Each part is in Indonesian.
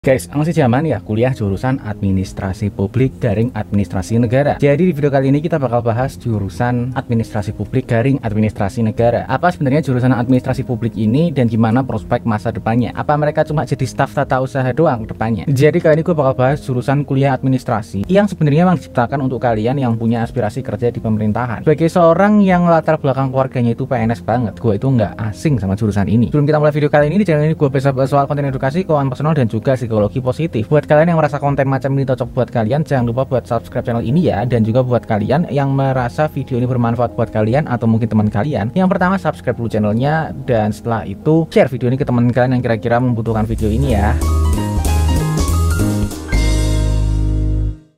Guys, masih zaman ya kuliah jurusan administrasi publik garing administrasi negara. Jadi di video kali ini kita bakal bahas jurusan administrasi publik garing administrasi negara. Apa sebenarnya jurusan administrasi publik ini dan gimana prospek masa depannya? Apa mereka cuma jadi staf tata usaha doang depannya? Jadi kali ini gue bakal bahas jurusan kuliah administrasi yang sebenarnya memang diciptakan untuk kalian yang punya aspirasi kerja di pemerintahan. Sebagai seorang yang latar belakang keluarganya itu PNS banget, gue itu nggak asing sama jurusan ini. Sebelum kita mulai video kali ini, di channel ini gue bahas soal konten edukasi, keuangan personal dan juga psikologi positif. Buat kalian yang merasa konten macam ini cocok buat kalian, jangan lupa buat subscribe channel ini ya. Dan juga buat kalian yang merasa video ini bermanfaat buat kalian atau mungkin teman kalian, yang pertama subscribe dulu channelnya, dan setelah itu share video ini ke teman kalian yang kira-kira membutuhkan video ini ya.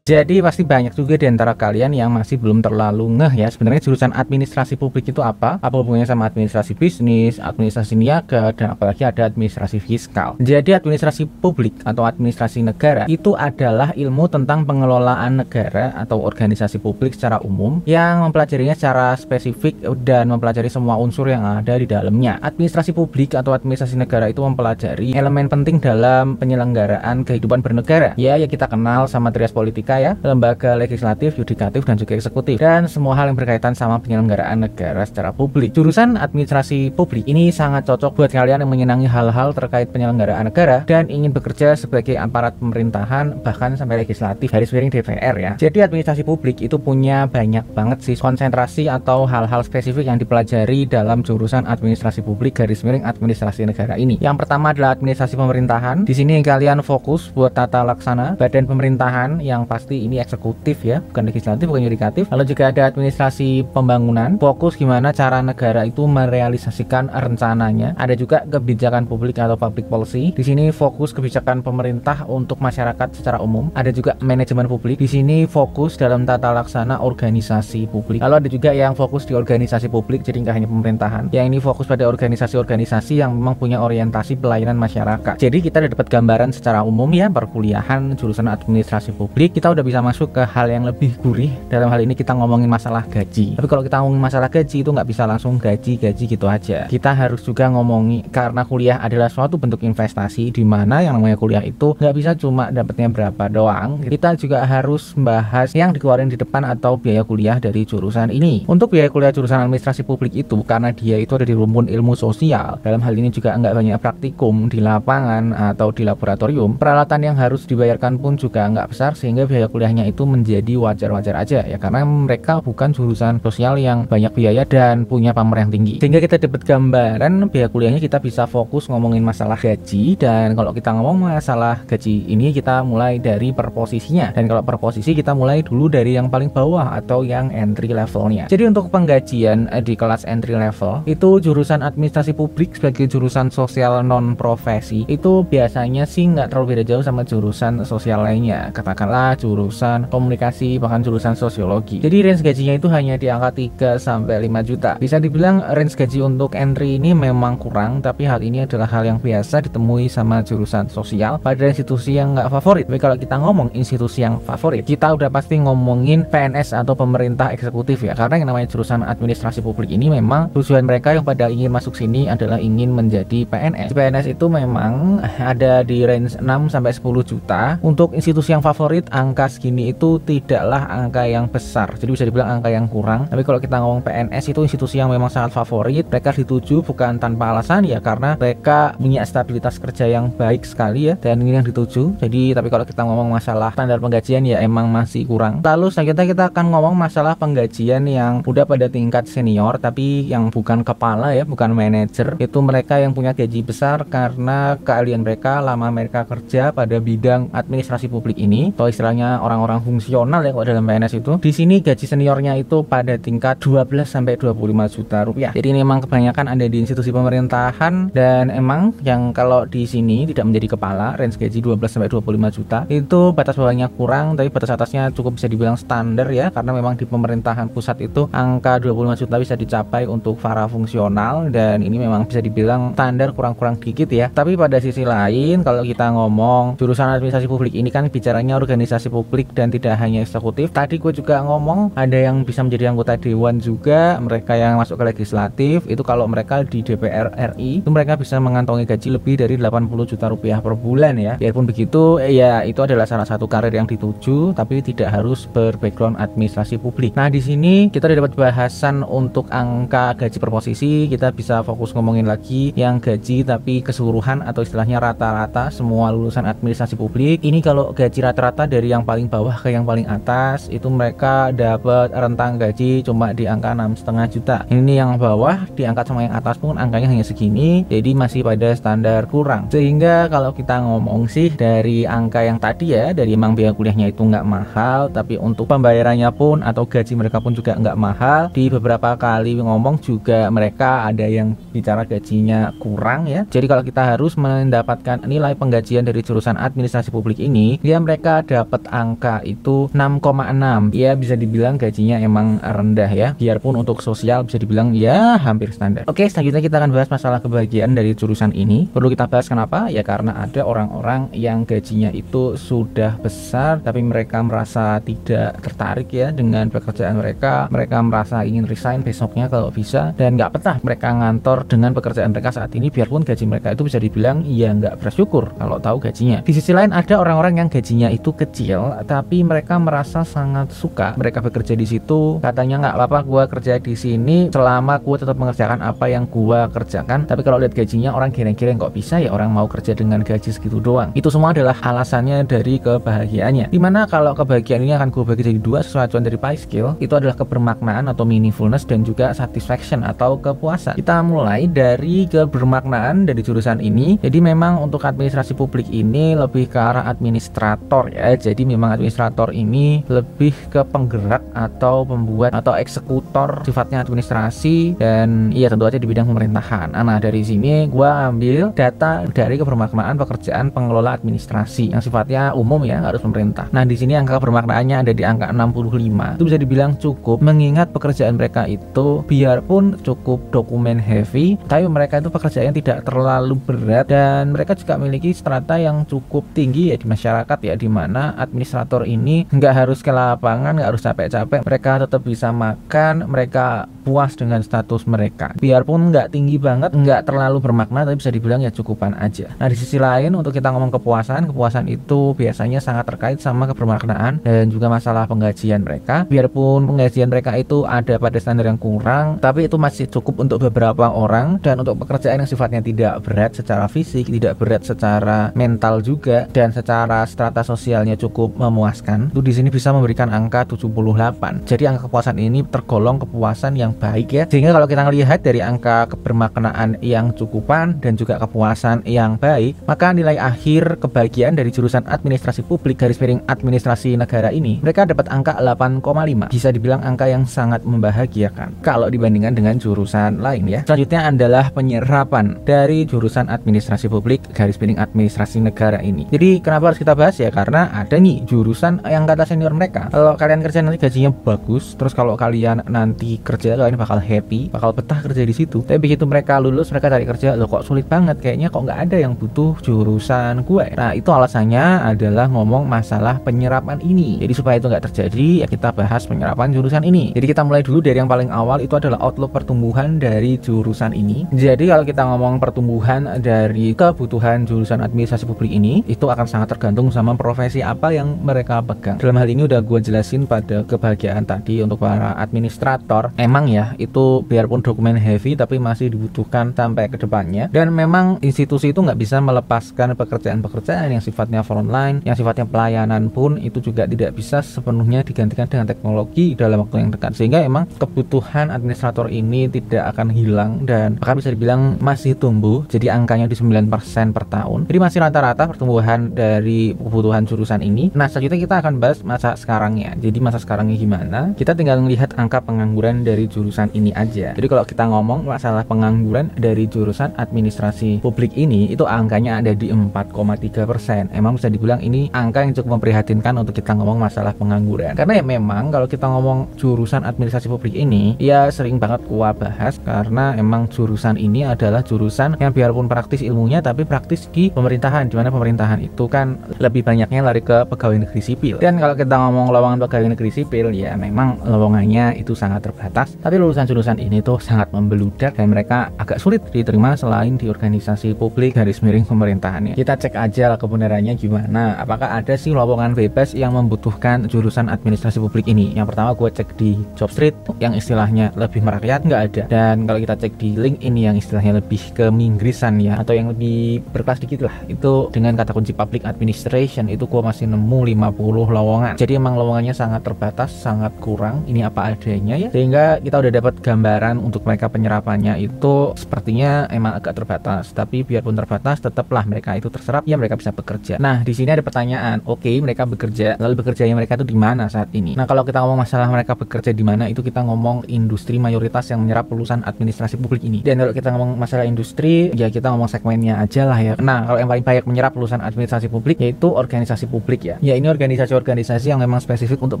Jadi pasti banyak juga di antara kalian yang masih belum terlalu ngeh ya sebenarnya jurusan administrasi publik itu apa hubungannya sama administrasi bisnis, administrasi niaga, dan apalagi ada administrasi fiskal. Jadi administrasi publik atau administrasi negara itu adalah ilmu tentang pengelolaan negara atau organisasi publik secara umum yang mempelajarinya secara spesifik dan mempelajari semua unsur yang ada di dalamnya. Administrasi publik atau administrasi negara itu mempelajari elemen penting dalam penyelenggaraan kehidupan bernegara. Ya kita kenal sama trias politika ya, lembaga legislatif, yudikatif, dan juga eksekutif, dan semua hal yang berkaitan sama penyelenggaraan negara secara publik. Jurusan administrasi publik ini sangat cocok buat kalian yang menyenangi hal-hal terkait penyelenggaraan negara dan ingin bekerja sebagai aparat pemerintahan bahkan sampai legislatif, garis miring DPR ya. Jadi administrasi publik itu punya banyak banget sih konsentrasi atau hal-hal spesifik yang dipelajari dalam jurusan administrasi publik garis miring administrasi negara ini. Yang pertama adalah administrasi pemerintahan. Di sini kalian fokus buat tata laksana badan pemerintahan yang pasti ini eksekutif ya, bukan legislatif, bukan yudikatif. Lalu juga ada administrasi pembangunan, fokus gimana cara negara itu merealisasikan rencananya. Ada juga kebijakan publik atau public policy. Di sini fokus kebijakan pemerintah untuk masyarakat secara umum. Ada juga manajemen publik. Di sini fokus dalam tata laksana organisasi publik. Lalu ada juga yang fokus di organisasi publik, jadi nggak hanya pemerintahan. Yang ini fokus pada organisasi-organisasi yang memang punya orientasi pelayanan masyarakat. Jadi kita udah dapat gambaran secara umum ya perkuliahan jurusan administrasi publik. Kita udah bisa masuk ke hal yang lebih gurih. Dalam hal ini kita ngomongin masalah gaji. Tapi kalau kita ngomongin masalah gaji itu nggak bisa langsung gaji gitu aja. Kita harus juga ngomongin karena kuliah adalah suatu bentuk investasi, di mana yang namanya kuliah itu nggak bisa cuma dapatnya berapa doang. Kita juga harus membahas yang dikeluarin di depan atau biaya kuliah dari jurusan ini. Untuk biaya kuliah jurusan administrasi publik itu karena dia itu ada di rumpun ilmu sosial. Dalam hal ini juga nggak banyak praktikum di lapangan atau di laboratorium. Peralatan yang harus dibayarkan pun juga nggak besar, sehingga biaya kuliahnya itu menjadi wajar-wajar aja ya, karena mereka bukan jurusan sosial yang banyak biaya dan punya pamor yang tinggi. Sehingga kita dapat gambaran biaya kuliahnya, kita bisa fokus ngomongin masalah gaji. Dan kalau kita ngomong masalah gaji ini kita mulai dari per posisinya, dan kalau per posisi kita mulai dulu dari yang paling bawah atau yang entry levelnya. Jadi untuk penggajian di kelas entry level itu jurusan administrasi publik sebagai jurusan sosial non profesi itu biasanya sih nggak terlalu beda jauh sama jurusan sosial lainnya, katakanlah jurusan komunikasi, bahkan jurusan sosiologi. Jadi range gajinya itu hanya di angka 3 sampai 5 juta. Bisa dibilang range gaji untuk entry ini memang kurang, tapi hal ini adalah hal yang biasa ditemui sama jurusan sosial pada institusi yang nggak favorit. Tapi kalau kita ngomong institusi yang favorit, kita udah pasti ngomongin PNS atau pemerintah eksekutif ya, karena yang namanya jurusan administrasi publik ini memang tujuan mereka yang pada ingin masuk sini adalah ingin menjadi PNS. PNS itu memang ada di range 6 sampai 10 juta. Untuk institusi yang favorit angka segini itu tidaklah angka yang besar, jadi bisa dibilang angka yang kurang. Tapi kalau kita ngomong PNS itu institusi yang memang sangat favorit, mereka dituju bukan tanpa alasan ya, karena mereka punya stabilitas kerja yang baik sekali ya, dan ini yang dituju. Jadi tapi kalau kita ngomong masalah standar penggajian ya emang masih kurang. Lalu selanjutnya kita akan ngomong masalah penggajian yang udah pada tingkat senior tapi yang bukan kepala ya, bukan manajer. Itu mereka yang punya gaji besar karena keahlian mereka, lama mereka kerja pada bidang administrasi publik ini, atau istilahnya orang-orang fungsional ya kalau dalam PNS itu. Di sini gaji seniornya itu pada tingkat 12 sampai 25 juta rupiah. Jadi ini memang kebanyakan ada di institusi pemerintahan, dan emang yang kalau di sini tidak menjadi kepala, range gaji 12 sampai 25 juta. Itu batas bawahnya kurang, tapi batas atasnya cukup bisa dibilang standar ya, karena memang di pemerintahan pusat itu angka 25 juta bisa dicapai untuk para fungsional, dan ini memang bisa dibilang standar, kurang-kurang dikit ya. Tapi pada sisi lain kalau kita ngomong jurusan administrasi publik ini kan bicaranya organisasi publik publik dan tidak hanya eksekutif. Tadi gue juga ngomong ada yang bisa menjadi anggota dewan juga, mereka yang masuk ke legislatif itu kalau mereka di DPR RI itu mereka bisa mengantongi gaji lebih dari 80 juta rupiah per bulan ya. Biarpun begitu ya itu adalah salah satu karir yang dituju, tapi tidak harus berbackground administrasi publik. Nah di sini kita udah dapat bahasan untuk angka gaji per posisi. Kita bisa fokus ngomongin lagi yang gaji tapi keseluruhan atau istilahnya rata-rata semua lulusan administrasi publik. Ini kalau gaji rata-rata dari yang paling bawah ke yang paling atas itu mereka dapat rentang gaji cuma di angka 6,5 juta. Ini yang bawah diangkat sama yang atas pun angkanya hanya segini, jadi masih pada standar kurang. Sehingga kalau kita ngomong sih dari angka yang tadi ya, dari emang biaya kuliahnya itu nggak mahal, tapi untuk pembayarannya pun atau gaji mereka pun juga nggak mahal. Di beberapa kali ngomong juga mereka ada yang bicara gajinya kurang ya. Jadi kalau kita harus mendapatkan nilai penggajian dari jurusan administrasi publik ini, ya mereka dapat angka itu 6,6. Ya bisa dibilang gajinya emang rendah ya. Biarpun untuk sosial bisa dibilang ya hampir standar. Oke, selanjutnya kita akan bahas masalah kebahagiaan dari jurusan ini. Perlu kita bahas kenapa? Ya karena ada orang-orang yang gajinya itu sudah besar tapi mereka merasa tidak tertarik ya dengan pekerjaan mereka. Mereka merasa ingin resign besoknya kalau bisa dan nggak betah mereka ngantor dengan pekerjaan mereka saat ini, biarpun gaji mereka itu bisa dibilang ya nggak bersyukur kalau tahu gajinya. Di sisi lain ada orang-orang yang gajinya itu kecil tapi mereka merasa sangat suka mereka bekerja di situ. Katanya nggak apa-apa gua kerja di sini selama gua tetap mengerjakan apa yang gua kerjakan. Tapi kalau lihat gajinya orang kira-kira kok bisa ya orang mau kerja dengan gaji segitu doang. Itu semua adalah alasannya dari kebahagiaannya. Dimana kalau kebahagiaan ini akan gue bagi jadi dua sesuai acuan dari PySkill, itu adalah kebermaknaan atau meaningfulness dan juga satisfaction atau kepuasan. Kita mulai dari kebermaknaan dari jurusan ini. Jadi memang untuk administrasi publik ini lebih ke arah administrator ya. Jadi memang administrator ini lebih ke penggerak atau pembuat atau eksekutor sifatnya administrasi dan iya tentu aja di bidang pemerintahan. Nah dari sini gua ambil data dari kebermaknaan pekerjaan pengelola administrasi yang sifatnya umum ya, harus pemerintah. Nah di sini angka kebermaknaannya ada di angka 65. Itu bisa dibilang cukup mengingat pekerjaan mereka itu biarpun cukup dokumen heavy, tapi mereka itu pekerjaan yang tidak terlalu berat dan mereka juga memiliki strata yang cukup tinggi ya di masyarakat ya, di mana administrator ini nggak harus ke lapangan, nggak harus capek-capek, mereka tetap bisa makan, mereka puas dengan status mereka. Biarpun nggak tinggi banget, nggak terlalu bermakna, tapi bisa dibilang ya cukupan aja. Nah di sisi lain untuk kita ngomong kepuasan itu biasanya sangat terkait sama kebermaknaan dan juga masalah penggajian mereka. Biarpun penggajian mereka itu ada pada standar yang kurang, tapi itu masih cukup untuk beberapa orang dan untuk pekerjaan yang sifatnya tidak berat secara fisik, tidak berat secara mental juga, dan secara strata sosialnya cukup memuaskan. Itu di sini bisa memberikan angka 78. Jadi angka kepuasan ini tergolong kepuasan yang baik ya. Sehingga kalau kita melihat dari angka kebermaknaan yang cukupan dan juga kepuasan yang baik, maka nilai akhir kebahagiaan dari jurusan administrasi publik _ administrasi negara ini mereka dapat angka 8,5. Bisa dibilang angka yang sangat membahagiakan kalau dibandingkan dengan jurusan lain ya. Selanjutnya adalah penyerapan dari jurusan administrasi publik _ administrasi negara ini. Jadi kenapa harus kita bahas ya? Karena ada nih jurusan yang kata senior mereka, kalau kalian kerja nanti gajinya bagus, terus kalau kalian nanti kerja kalian bakal happy, bakal betah kerja di situ. Tapi begitu mereka lulus, mereka cari kerja, loh kok sulit banget, kayaknya kok nggak ada yang butuh jurusan gue. Nah itu alasannya adalah ngomong masalah penyerapan ini. Jadi supaya itu nggak terjadi ya kita bahas penyerapan jurusan ini. Jadi kita mulai dulu dari yang paling awal, itu adalah outlook pertumbuhan dari jurusan ini. Jadi kalau kita ngomong pertumbuhan dari kebutuhan jurusan administrasi publik ini, itu akan sangat tergantung sama profesi apa yang mereka pegang. Dalam hal ini udah gue jelasin pada kebahagiaan tadi untuk para administrator. Emang ya itu biarpun dokumen heavy tapi masih dibutuhkan sampai ke depannya, dan memang institusi itu nggak bisa melepaskan pekerjaan-pekerjaan yang sifatnya frontline, yang sifatnya pelayanan pun itu juga tidak bisa sepenuhnya digantikan dengan teknologi dalam waktu yang dekat. Sehingga emang kebutuhan administrator ini tidak akan hilang dan bahkan bisa dibilang masih tumbuh. Jadi angkanya di 9% per tahun. Jadi masih rata-rata pertumbuhan dari kebutuhan jurusan ini. Nah selanjutnya kita akan bahas masa sekarangnya. Jadi masa sekarangnya gimana? Kita tinggal melihat angka pengangguran dari jurusan jurusan ini aja. Jadi kalau kita ngomong masalah pengangguran dari jurusan administrasi publik ini, itu angkanya ada di 4,3%. Emang bisa dibilang ini angka yang cukup memprihatinkan untuk kita ngomong masalah pengangguran. Karena ya memang kalau kita ngomong jurusan administrasi publik ini, ya sering banget gua bahas karena emang jurusan ini adalah jurusan yang biarpun praktis ilmunya tapi praktis di pemerintahan, dimana pemerintahan itu kan lebih banyaknya lari ke pegawai negeri sipil. Dan kalau kita ngomong lowongan pegawai negeri sipil, ya memang lowongannya itu sangat terbatas, tapi lulusan jurusan ini tuh sangat membeludak dan mereka agak sulit diterima selain di organisasi publik garis miring pemerintahannya. Kita cek aja lah kebenarannya gimana, apakah ada sih lowongan bebas yang membutuhkan jurusan administrasi publik ini. Yang pertama gue cek di Jobstreet yang istilahnya lebih merakyat, nggak ada. Dan kalau kita cek di LinkedIn yang istilahnya lebih ke minggrisan ya, atau yang lebih berkelas dikit lah, itu dengan kata kunci public administration, itu gue masih nemu 50 lowongan. Jadi emang lowongannya sangat terbatas, sangat kurang. Ini apa adanya ya, sehingga kita udah dapat gambaran untuk mereka penyerapannya itu sepertinya emang agak terbatas. Tapi biarpun terbatas, tetaplah mereka itu terserap ya, mereka bisa bekerja. Nah di sini ada pertanyaan, oke, mereka bekerja, lalu bekerjanya mereka itu di mana saat ini? Nah kalau kita ngomong masalah mereka bekerja di mana, itu kita ngomong industri mayoritas yang menyerap lulusan administrasi publik ini. Dan kalau kita ngomong masalah industri, ya kita ngomong segmennya aja lah ya. Nah kalau yang paling banyak menyerap lulusan administrasi publik yaitu organisasi publik ya. Ya ini organisasi-organisasi yang memang spesifik untuk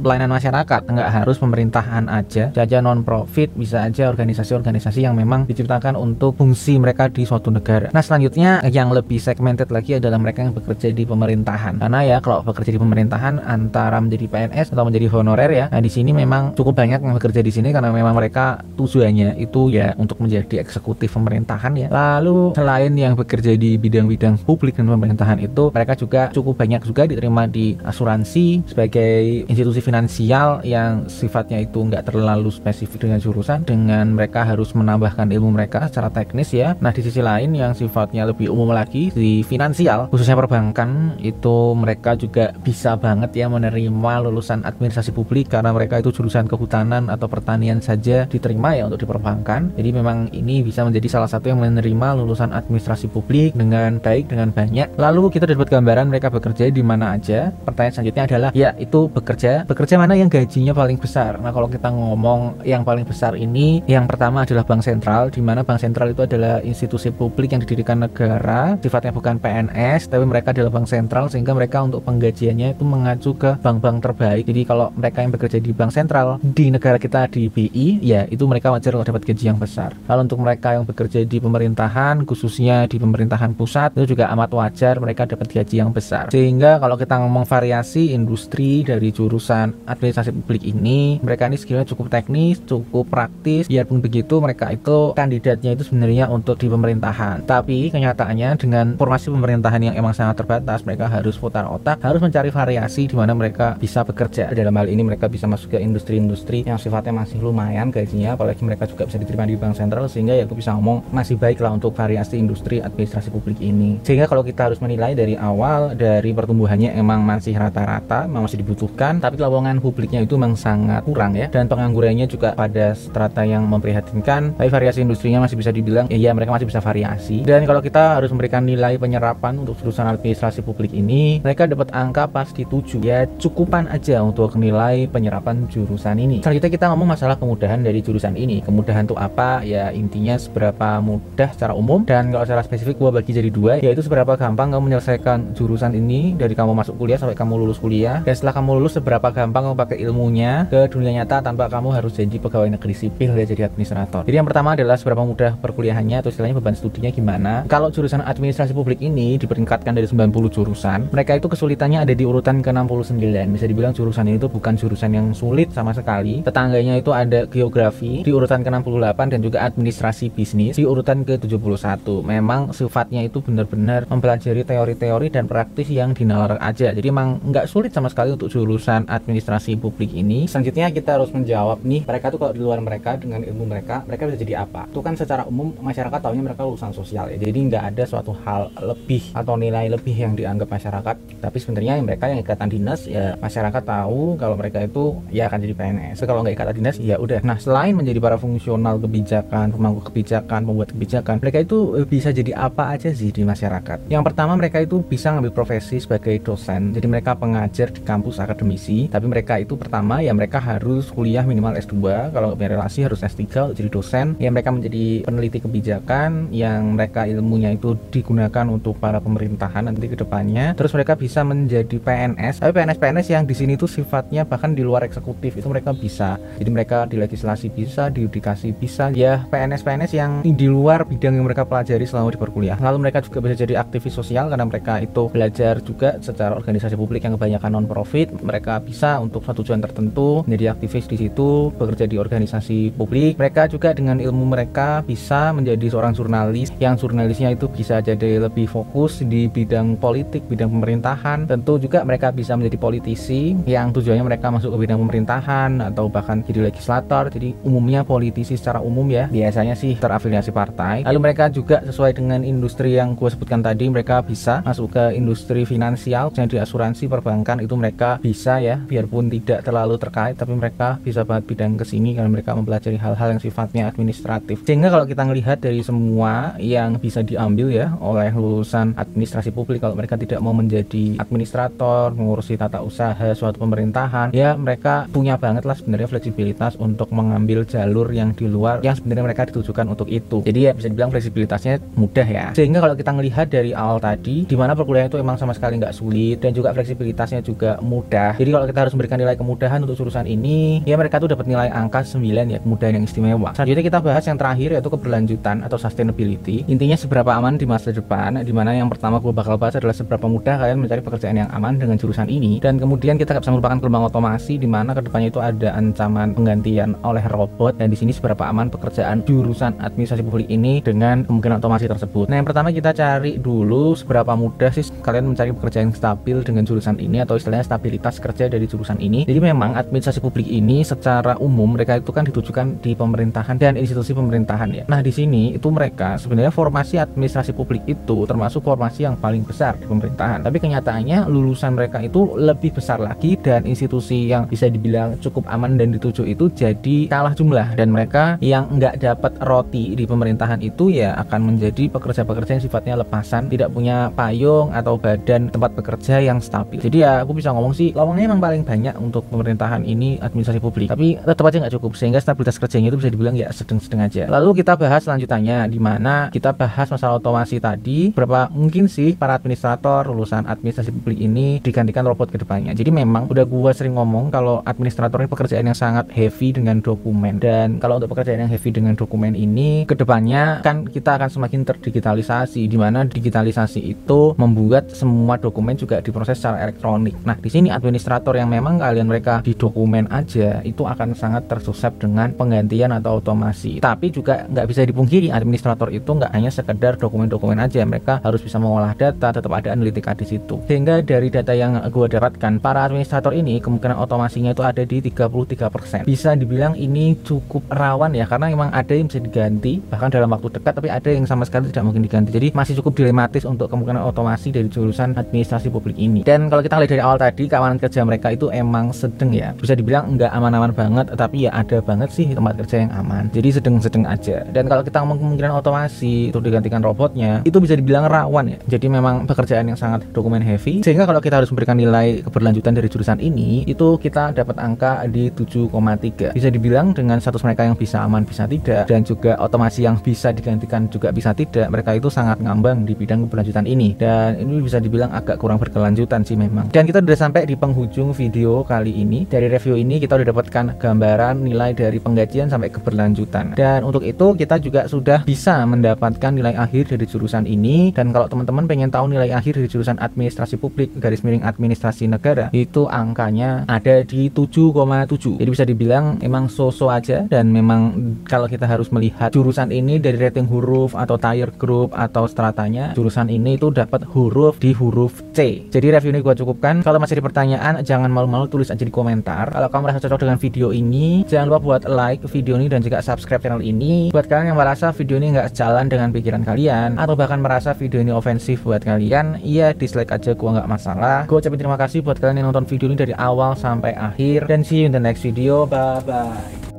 pelayanan masyarakat, nggak harus pemerintahan aja non profit, bisa aja organisasi-organisasi yang memang diciptakan untuk fungsi mereka di suatu negara. Nah selanjutnya yang lebih segmented lagi adalah mereka yang bekerja di pemerintahan. Karena ya kalau bekerja di pemerintahan antara menjadi PNS atau menjadi honorer ya, nah di sini memang cukup banyak yang bekerja di sini karena memang mereka tujuannya itu ya untuk menjadi eksekutif pemerintahan ya. Lalu selain yang bekerja di bidang-bidang publik dan pemerintahan itu, mereka juga cukup banyak juga diterima di asuransi sebagai institusi finansial yang sifatnya itu nggak terlalu spesifik dengan jurusan, dengan mereka harus menambahkan ilmu mereka secara teknis ya. Nah di sisi lain yang sifatnya lebih umum lagi di finansial, khususnya perbankan, itu mereka juga bisa banget ya menerima lulusan administrasi publik karena mereka itu jurusan kehutanan atau pertanian saja diterima ya untuk di perbankan. Jadi memang ini bisa menjadi salah satu yang menerima lulusan administrasi publik dengan baik, dengan banyak. Lalu kita dapat gambaran mereka bekerja di mana aja. Pertanyaan selanjutnya adalah ya itu bekerja mana yang gajinya paling besar. Nah kalau kita ngomong yang paling besar ini, yang pertama adalah Bank Sentral, di mana Bank Sentral itu adalah institusi publik yang didirikan negara, sifatnya bukan PNS tapi mereka adalah Bank Sentral, sehingga mereka untuk penggajiannya itu mengacu ke bank-bank terbaik. Jadi kalau mereka yang bekerja di Bank Sentral di negara kita di BI, ya itu mereka wajar kalau dapat gaji yang besar. Lalu untuk mereka yang bekerja di pemerintahan, khususnya di pemerintahan pusat, itu juga amat wajar mereka dapat gaji yang besar. Sehingga kalau kita ngomong variasi industri dari jurusan administrasi publik ini, mereka ini skillnya cukup teknis, cukup praktis. Biarpun begitu mereka itu kandidatnya itu sebenarnya untuk di pemerintahan, tapi kenyataannya dengan formasi pemerintahan yang emang sangat terbatas, mereka harus putar otak, harus mencari variasi di mana mereka bisa bekerja. Dalam hal ini mereka bisa masuk ke industri-industri yang sifatnya masih lumayan gajinya, apalagi mereka juga bisa diterima di Bank Sentral, sehingga ya aku bisa ngomong masih baik lah untuk variasi industri administrasi publik ini. Sehingga kalau kita harus menilai dari awal, dari pertumbuhannya emang masih rata-rata, memang masih dibutuhkan, tapi lowongan publiknya itu memang sangat kurang ya, dan penganggurannya juga pada strata yang memprihatinkan. Tapi variasi industrinya masih bisa dibilang ya mereka masih bisa variasi. Dan kalau kita harus memberikan nilai penyerapan untuk jurusan administrasi publik ini, mereka dapat angka pasti 7 ya, cukupan aja untuk nilai penyerapan jurusan ini. Selanjutnya kita ngomong masalah kemudahan dari jurusan ini. Kemudahan itu apa ya, intinya seberapa mudah secara umum, dan kalau secara spesifik gua bagi jadi dua, yaitu seberapa gampang kamu menyelesaikan jurusan ini dari kamu masuk kuliah sampai kamu lulus kuliah, dan setelah kamu lulus seberapa gampang kamu pakai ilmunya ke dunia nyata tanpa kamu harus jadi pegawai negeri sipil ya, jadi administrator. Jadi yang pertama adalah seberapa mudah perkuliahannya atau istilahnya beban studinya gimana. Kalau jurusan administrasi publik ini diperingkatkan dari 90 jurusan, mereka itu kesulitannya ada di urutan ke-69. Bisa dibilang jurusan ini tuh bukan jurusan yang sulit sama sekali. Tetangganya itu ada geografi di urutan ke-68 dan juga administrasi bisnis di urutan ke-71. Memang sifatnya itu benar-benar mempelajari teori-teori dan praktis yang dinalar aja. Jadi emang nggak sulit sama sekali untuk jurusan administrasi publik ini. Selanjutnya kita harus menjawab nih, mereka tuh kalau di luar mereka dengan ilmu mereka bisa jadi apa? Itu kan secara umum masyarakat taunya mereka lulusan sosial ya. Jadi nggak ada suatu hal lebih atau nilai lebih yang dianggap masyarakat. Tapi sebenarnya mereka yang ikatan dinas ya, masyarakat tahu kalau mereka itu ya akan jadi PNS. So, kalau nggak ikatan dinas ya udah. Nah selain menjadi para fungsional kebijakan, pemangku kebijakan, pembuat kebijakan, mereka itu bisa jadi apa aja sih di masyarakat. Yang pertama, mereka itu bisa ngambil profesi sebagai dosen. Jadi mereka pengajar di kampus akademisi. Tapi mereka itu pertama ya mereka harus kuliah minimal S2. Kalau kalau punya relasi harus S3 untuk jadi dosen. Ya mereka menjadi peneliti kebijakan yang mereka ilmunya itu digunakan untuk para pemerintahan nanti ke depannya. Terus mereka bisa menjadi PNS. Tapi PNS yang di sini tuh sifatnya bahkan di luar eksekutif itu mereka bisa. Jadi mereka di legislasi bisa, di yudikasi bisa. Ya PNS yang di luar bidang yang mereka pelajari selama di perkuliahan. Lalu mereka juga bisa jadi aktivis sosial karena mereka itu belajar juga secara organisasi publik yang kebanyakan non profit. Mereka bisa untuk satu tujuan tertentu menjadi aktivis di situ, bekerja di organisasi publik. Mereka juga dengan ilmu mereka bisa menjadi seorang jurnalis yang jurnalisnya itu bisa jadi lebih fokus di bidang politik, bidang pemerintahan. Tentu juga mereka bisa menjadi politisi yang tujuannya mereka masuk ke bidang pemerintahan atau bahkan jadi legislator. Jadi umumnya politisi secara umum ya, biasanya sih terafiliasi partai. Lalu mereka juga sesuai dengan industri yang gue sebutkan tadi, mereka bisa masuk ke industri finansial, misalnya di asuransi, perbankan, itu mereka bisa ya, biarpun tidak terlalu terkait tapi mereka bisa banget bidang ke sini karena mereka mempelajari hal-hal yang sifatnya administratif. Sehingga kalau kita melihat dari semua yang bisa diambil ya oleh lulusan administrasi publik, kalau mereka tidak mau menjadi administrator, mengurusi tata usaha suatu pemerintahan, ya mereka punya banget lah sebenarnya fleksibilitas untuk mengambil jalur yang di luar yang sebenarnya mereka ditujukan untuk itu. Jadi ya bisa dibilang fleksibilitasnya mudah ya. Sehingga kalau kita melihat dari awal tadi, di mana perkuliahan itu emang sama sekali nggak sulit dan juga fleksibilitasnya juga mudah. Jadi kalau kita harus memberikan nilai kemudahan untuk jurusan ini, ya mereka tuh dapat nilai angka 9 ya, kemudahan yang istimewa. Selanjutnya kita bahas yang terakhir yaitu keberlanjutan atau sustainability. Intinya seberapa aman di masa depan, di mana yang pertama gue bakal bahas adalah seberapa mudah kalian mencari pekerjaan yang aman dengan jurusan ini. Dan kemudian kita bisa merupakan gelombang otomasi di mana kedepannya itu ada ancaman penggantian oleh robot, dan di sini seberapa aman pekerjaan jurusan administrasi publik ini dengan kemungkinan otomasi tersebut. Nah yang pertama kita cari dulu seberapa mudah sih kalian mencari pekerjaan yang stabil dengan jurusan ini atau istilahnya stabilitas kerja dari jurusan ini. Jadi memang administrasi publik ini secara umum mereka itu kan ditujukan di pemerintahan dan institusi pemerintahan ya. Nah di sini itu mereka sebenarnya formasi administrasi publik itu termasuk formasi yang paling besar di pemerintahan. Tapi kenyataannya lulusan mereka itu lebih besar lagi dan institusi yang bisa dibilang cukup aman dan dituju itu jadi kalah jumlah, dan mereka yang nggak dapat roti di pemerintahan itu ya akan menjadi pekerja-pekerja yang sifatnya lepasan, tidak punya payung atau badan tempat bekerja yang stabil. Jadi ya aku bisa ngomong sih lowongnya emang paling banyak untuk pemerintahan ini administrasi publik, tapi tetap aja nggak cukup sehingga stabilitas kerjanya itu bisa dibilang ya sedang-sedang aja. Lalu kita bahas selanjutnya di mana kita bahas masalah otomasi tadi, berapa mungkin sih para administrator lulusan administrasi publik ini digantikan robot ke depannya. Jadi memang udah gua sering ngomong kalau administrator ini pekerjaan yang sangat heavy dengan dokumen, dan kalau untuk pekerjaan yang heavy dengan dokumen ini kedepannya kan kita akan semakin terdigitalisasi, di mana digitalisasi itu membuat semua dokumen juga diproses secara elektronik. Nah di sini administrator yang memang kalian mereka di dokumen aja itu akan sangat tersusap dengan penggantian atau otomasi. Tapi juga nggak bisa dipungkiri administrator itu nggak hanya sekedar dokumen-dokumen aja, mereka harus bisa mengolah data, tetap ada analitika di situ. Sehingga dari data yang gue dapatkan, para administrator ini kemungkinan otomasinya itu ada di 33%. Bisa dibilang ini cukup rawan ya, karena memang ada yang bisa diganti bahkan dalam waktu dekat, tapi ada yang sama sekali tidak mungkin diganti. Jadi masih cukup dilematis untuk kemungkinan otomasi dari jurusan administrasi publik ini. Dan kalau kita lihat dari awal tadi, keamanan kerja mereka itu emang sedang ya, bisa dibilang nggak aman-aman banget, tapi ya ada banget sih tempat kerja yang aman. Jadi sedang-sedang aja. Dan kalau kita ngomong kemungkinan otomasi itu digantikan robotnya, itu bisa dibilang rawan ya. Jadi memang pekerjaan yang sangat dokumen heavy, sehingga kalau kita harus memberikan nilai keberlanjutan dari jurusan ini, itu kita dapat angka di 7,3. Bisa dibilang dengan status mereka yang bisa aman bisa tidak, dan juga otomasi yang bisa digantikan juga bisa tidak, mereka itu sangat ngambang di bidang keberlanjutan ini. Dan ini bisa dibilang agak kurang berkelanjutan sih memang. Dan kita udah sampai di penghujung video kali ini. Dari review ini kita udah dapatkan gambaran nilai dari penggajian sampai keberlanjutan. Dan untuk itu kita juga sudah bisa mendapatkan nilai akhir dari jurusan ini. Dan kalau teman-teman pengen tahu nilai akhir dari jurusan administrasi publik _ administrasi negara, itu angkanya ada di 7,7. Jadi bisa dibilang emang so-so aja. Dan memang kalau kita harus melihat jurusan ini dari rating huruf atau tier group atau stratanya, jurusan ini itu dapat huruf di huruf C. Jadi review ini gua cukupkan. Kalau masih ada pertanyaan jangan malu-malu tulis aja di komentar. Kalau kamu merasa cocok dengan video ini, jangan lupa buat like video ini dan juga subscribe channel ini. Buat kalian yang merasa video ini nggak jalan dengan pikiran kalian, atau bahkan merasa video ini ofensif buat kalian, iya dislike aja, gua nggak masalah. Gua ucapin terima kasih buat kalian yang nonton video ini dari awal sampai akhir, dan see you in the next video. Bye bye.